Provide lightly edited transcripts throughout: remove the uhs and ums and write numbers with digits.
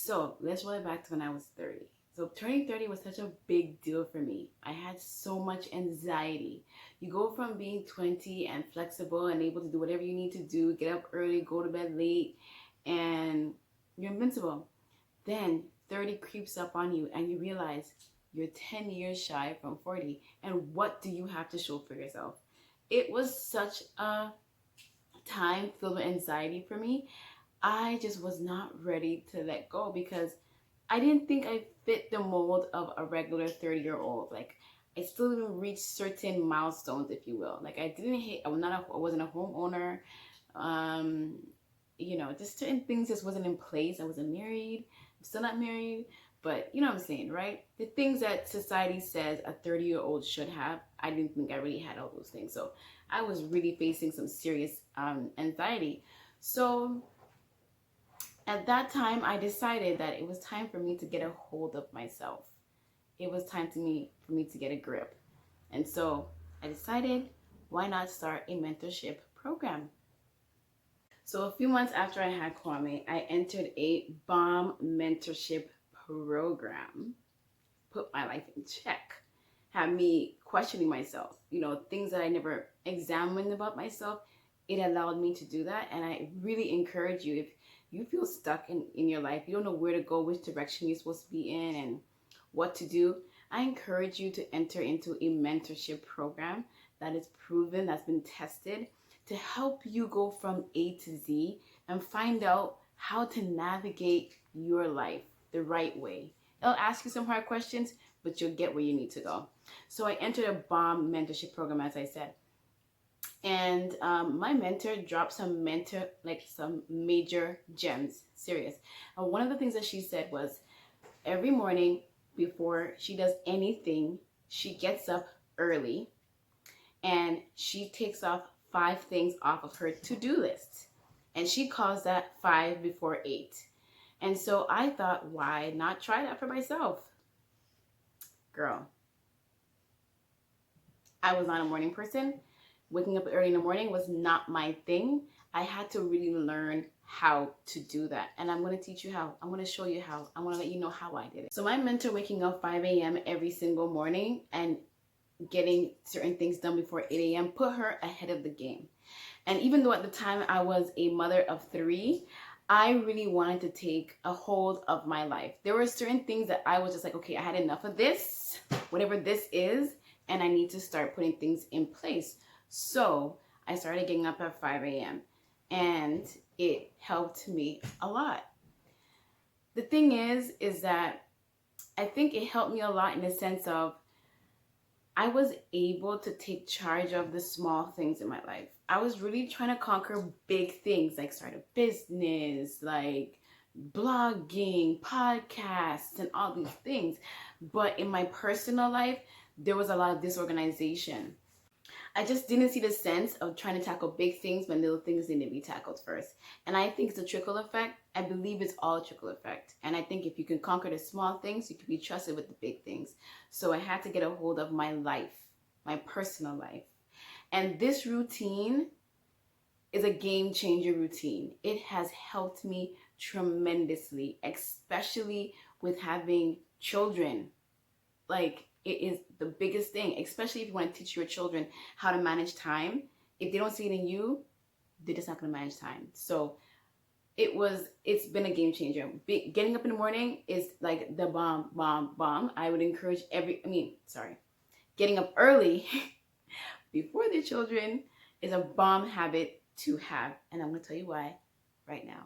So let's roll it back to when I was 30. So turning 30 was such a big deal for me. I had so much anxiety. You go from being 20 and flexible and able to do whatever you need to do, get up early, go to bed late, and you're invincible. Then 30 creeps up on you and you realize you're 10 years shy from 40. And what do you have to show for yourself? It was such a time filled with anxiety for me. I just was not ready to let go because I didn't think I fit the mold of a regular 30-year-old. Like I still didn't reach certain milestones, if you will. Like I didn't hit, I wasn't a homeowner. Um, just certain things just wasn't in place. I wasn't married. I'm still not married, but you know what I'm saying, right? The things that society says a 30-year-old should have, I didn't think I really had all those things. So I was really facing some serious anxiety. So at that time, I decided that it was time for me to get a hold of myself. It was time for me to get a grip. And so I decided, why not start a mentorship program? So a few months after I had Kwame, I entered a bomb mentorship program. Put my life in check. Had me questioning myself, things that I never examined about myself. It allowed me to do that. And I really encourage you, if you feel stuck in your life, you don't know where to go, which direction you're supposed to be in, and what to do, I encourage you to enter into a mentorship program that is proven, that's been tested, to help you go from A to Z and find out how to navigate your life the right way. It'll ask you some hard questions, but you'll get where you need to go. So I entered a bomb mentorship program, as I said. And my mentor dropped some major gems, serious. And one of the things that she said was, every morning before she does anything, she gets up early and she takes off 5 things off of her to-do list. And she calls that 5 before 8. And so I thought, why not try that for myself? Girl, I was not a morning person. Waking up early in the morning was not my thing. I had to really learn how to do that. And I'm going to teach you how. I'm going to show you how. I want to let you know how I did it. So my mentor waking up 5 a.m. every single morning and getting certain things done before 8 a.m. put her ahead of the game. And even though at the time I was a mother of 3, I really wanted to take a hold of my life. There were certain things that I was just like, okay, I had enough of this, whatever this is, and I need to start putting things in place. So I started getting up at 5 a.m. and it helped me a lot. The thing is that I think it helped me a lot in the sense of I was able to take charge of the small things in my life. I was really trying to conquer big things, like start a business, like blogging, podcasts, and all these things. But in my personal life, there was a lot of disorganization. I just didn't see the sense of trying to tackle big things when little things need to be tackled first. And I think it's a trickle effect. I believe it's all a trickle effect. And I think if you can conquer the small things, you can be trusted with the big things. So I had to get a hold of my life, my personal life. And this routine is a game changer routine. It has helped me tremendously, especially with having children. Like, it is the biggest thing, especially if you want to teach your children how to manage time. If they don't see it in you, they're just not going to manage time. So it's been a game changer. Getting up in the morning is like the bomb. I would encourage getting up early before the children is a bomb habit to have. And I'm going to tell you why right now.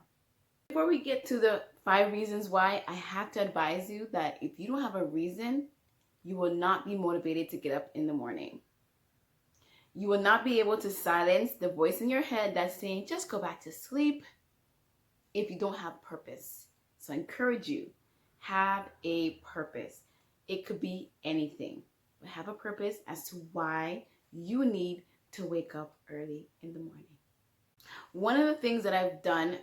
Before we get to the 5 reasons why, I have to advise you that if you don't have a reason, you will not be motivated to get up in the morning. You will not be able to silence the voice in your head that's saying, just go back to sleep, if you don't have purpose. So I encourage you, have a purpose. It could be anything, but have a purpose as to why you need to wake up early in the morning. One of the things that I've done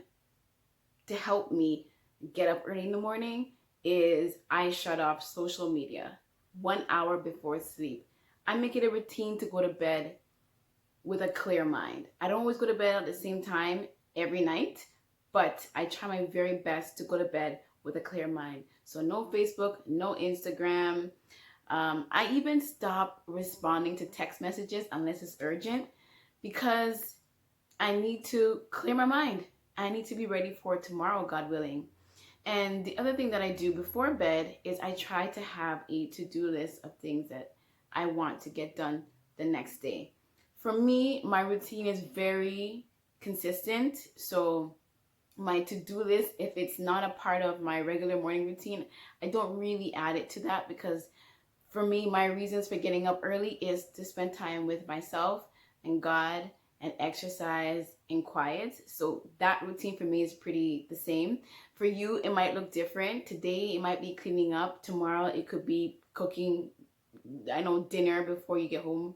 to help me get up early in the morning is I shut off social media 1 hour before sleep. I make it a routine to go to bed with a clear mind. I don't always go to bed at the same time every night, but I try my very best to go to bed with a clear mind. So no Facebook, no Instagram. I even stop responding to text messages unless it's urgent, because I need to clear my mind. I need to be ready for tomorrow, God willing. And the other thing that I do before bed is I try to have a to-do list of things that I want to get done the next day. For me, my routine is very consistent. So my to-do list, if it's not a part of my regular morning routine, I don't really add it to that, because for me, my reasons for getting up early is to spend time with myself and God and exercise in quiet. So that routine for me is pretty the same. For you, it might look different. Today, it might be cleaning up. Tomorrow, it could be cooking, dinner before you get home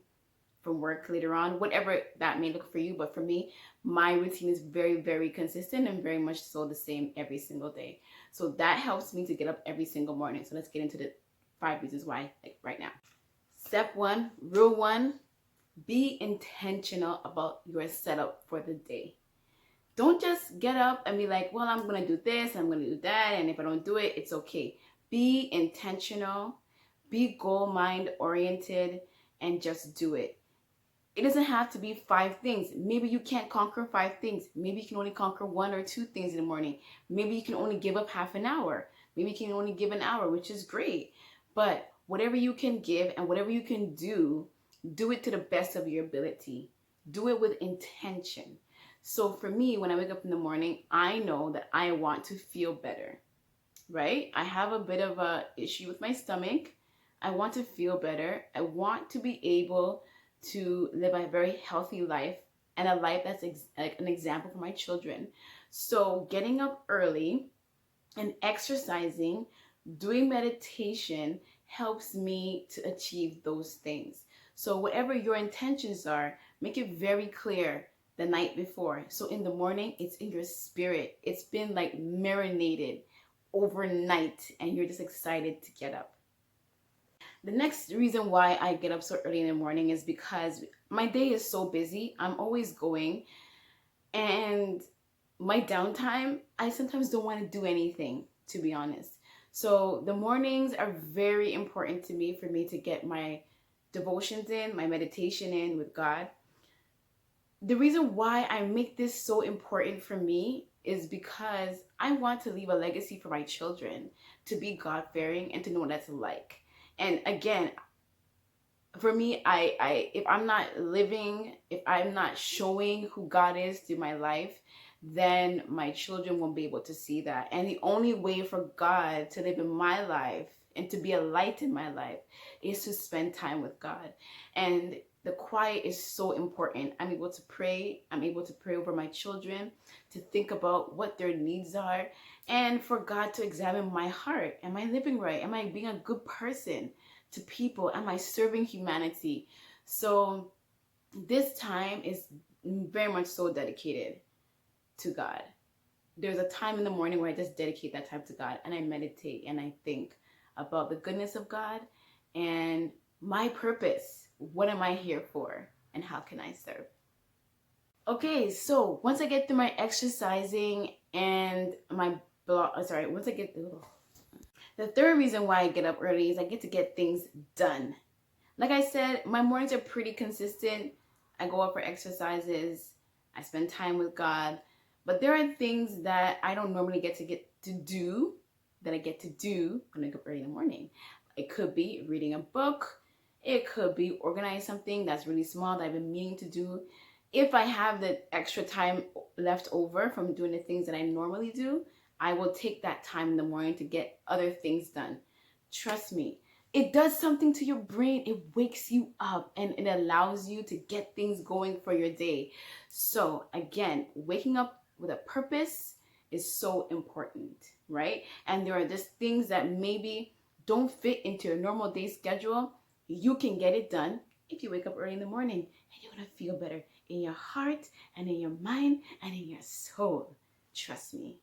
from work later on, whatever that may look for you. But for me, my routine is very, very consistent and very much so the same every single day. So that helps me to get up every single morning. So let's get into the 5 reasons why right now. Step 1, rule 1, be intentional about your setup for the day. Don't just get up and be like, well, I'm going to do this, I'm going to do that, and if I don't do it, it's okay. Be intentional, be goal mind oriented, and just do it. It doesn't have to be 5 things. Maybe you can't conquer 5 things. Maybe you can only conquer 1 or 2 things in the morning. Maybe you can only give up half an hour. Maybe you can only give an hour, which is great. But whatever you can give and whatever you can do it to the best of your ability. Do it with intention. So for me, when I wake up in the morning, I know that I want to feel better, right? I have a bit of a issue with my stomach. I want to feel better. I want to be able to live a very healthy life, and a life that's like an example for my children. So getting up early and exercising, doing meditation helps me to achieve those things. So whatever your intentions are, make it very clear the night before. So in the morning, it's in your spirit. It's been like marinated overnight, and you're just excited to get up. The next reason why I get up so early in the morning is because my day is so busy. I'm always going, and my downtime, I sometimes don't want to do anything, to be honest. So the mornings are very important to me, for me to get my devotions in, my meditation in with God. The reason why I make this so important for me is because I want to leave a legacy for my children, to be God-fearing and to know what that's like. And again, for me, if I'm not living, if I'm not showing who God is through my life, then my children won't be able to see that. And the only way for God to live in my life and to be a light in my life is to spend time with God. And the quiet is so important. I'm able to pray. I'm able to pray over my children, to think about what their needs are, and for God to examine my heart. Am I living right? Am I being a good person to people? Am I serving humanity? So this time is very much so dedicated to God. There's a time in the morning where I just dedicate that time to God, and I meditate and I think about the goodness of God and my purpose. What am I here for, and how can I serve? Okay, so once I get through my exercising and my once I get through, the third reason why I get up early is I get to get things done. Like I said, my mornings are pretty consistent. I go out for exercises. I spend time with God. But there are things that I don't normally get to do that I get to do when I wake up early in the morning. It could be reading a book. It could be organize something that's really small that I've been meaning to do. If I have the extra time left over from doing the things that I normally do, I will take that time in the morning to get other things done. Trust me, it does something to your brain. It wakes you up and it allows you to get things going for your day. So again, waking up with a purpose is so important, right? And there are just things that maybe don't fit into your normal day schedule. You can get it done if you wake up early in the morning, and you're going to feel better in your heart and in your mind and in your soul. Trust me.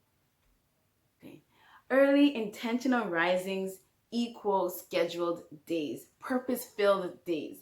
Okay. Early intentional risings equal scheduled days, purpose-filled days.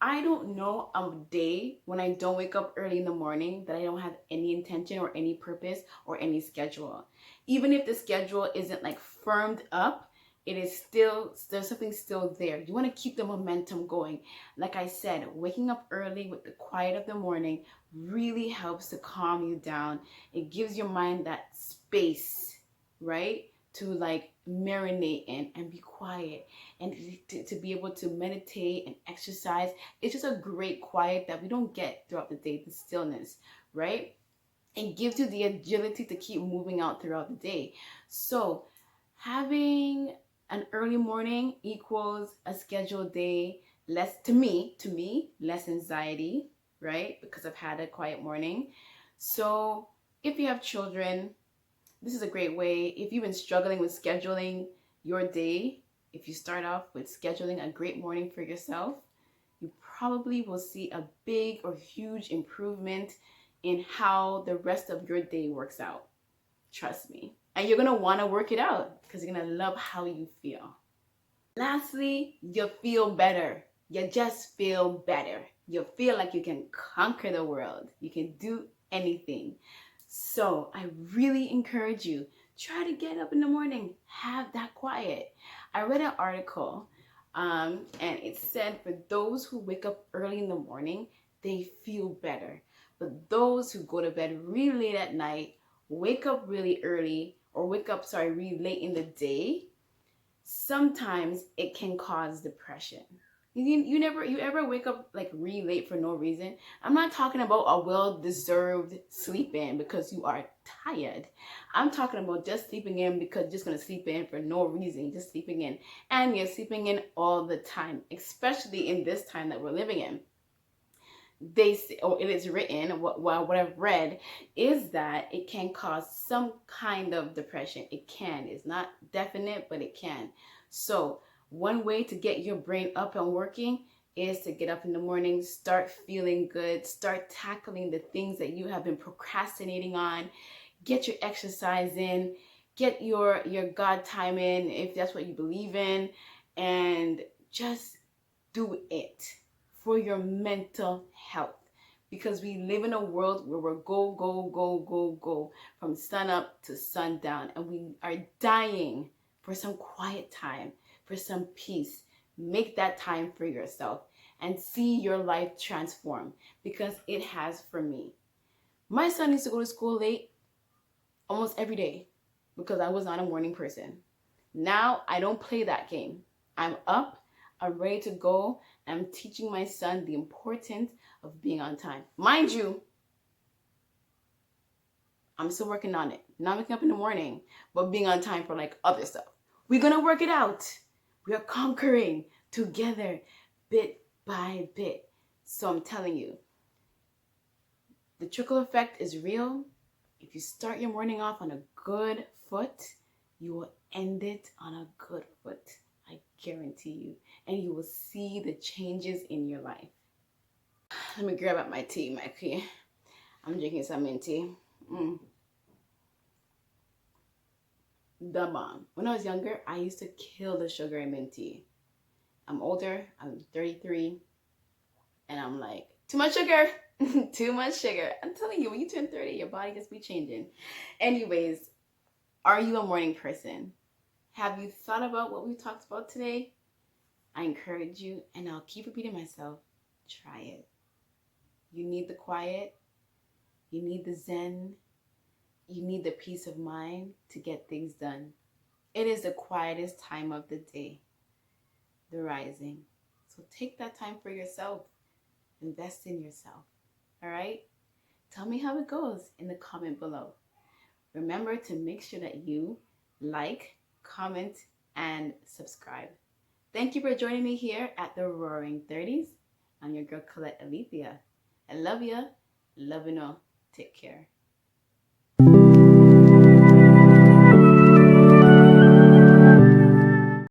I don't know a day when I don't wake up early in the morning that I don't have any intention or any purpose or any schedule. Even if the schedule isn't like firmed up, it is still, there's something still there. You want to keep the momentum going. Like I said, waking up early with the quiet of the morning really helps to calm you down. It gives your mind that space, right? To like marinate in and be quiet and to be able to meditate and exercise. It's just a great quiet that we don't get throughout the day, the stillness, right? It gives you the agility to keep moving out throughout the day. So having an early morning equals a scheduled day, less to me, less anxiety, right? Because I've had a quiet morning. So if you have children, this is a great way. If you've been struggling with scheduling your day, if you start off with scheduling a great morning for yourself, you probably will see a big or huge improvement in how the rest of your day works out. Trust me. And you're going to want to work it out because you're going to love how you feel. Lastly, you feel better. You just feel better. You feel like you can conquer the world. You can do anything. So I really encourage you, try to get up in the morning, have that quiet. I read an article and it said for those who wake up early in the morning, they feel better. But those who go to bed really late at night, wake up really early, or really late in the day, sometimes it can cause depression. You ever wake up like really late for no reason? I'm not talking about a well-deserved sleep in because you are tired. I'm talking about just sleeping in because you're just gonna sleep in for no reason, just sleeping in. And you're sleeping in all the time, especially in this time that we're living in. They say, or it is written, what I've read is that it can cause some kind of depression. It can. It's not definite, but it can. So one way to get your brain up and working is to get up in the morning, start feeling good, start tackling the things that you have been procrastinating on, get your exercise in, get your God time in if that's what you believe in, and just do it for your mental health. Because we live in a world where we're go from sun up to sundown, and we are dying for some quiet time, for some peace. Make that time for yourself and see your life transform, because it has for me. My son used to go to school late almost every day because I was not a morning person. Now I don't play that game. I'm up, I'm ready to go. I'm teaching my son the importance of being on time. Mind you, I'm still working on it. Not waking up in the morning, but being on time for like other stuff. We're going to work it out. We are conquering together bit by bit. So I'm telling you, the trickle effect is real. If you start your morning off on a good foot, you will end it on a good foot. I guarantee you. And you will see the changes in your life. Let me grab up my tea, Mikey. I'm drinking some mint tea. The bomb. When I was younger, I used to kill the sugar in mint tea. I'm older. I'm 33. And I'm like, too much sugar. Too much sugar. I'm telling you, when you turn 30, your body just be changing. Anyways, are you a morning person? Have you thought about what we talked about today? I encourage you, and I'll keep repeating myself, try it. You need the quiet. You need the zen. You need the peace of mind to get things done. It is the quietest time of the day, the rising. So take that time for yourself. Invest in yourself. All right? Tell me how it goes in the comment below. Remember to make sure that you like, comment, and subscribe. Thank you for joining me here at the Roaring 30s. I'm your girl, Colette Alethia. I love ya. Love Unno. Take care.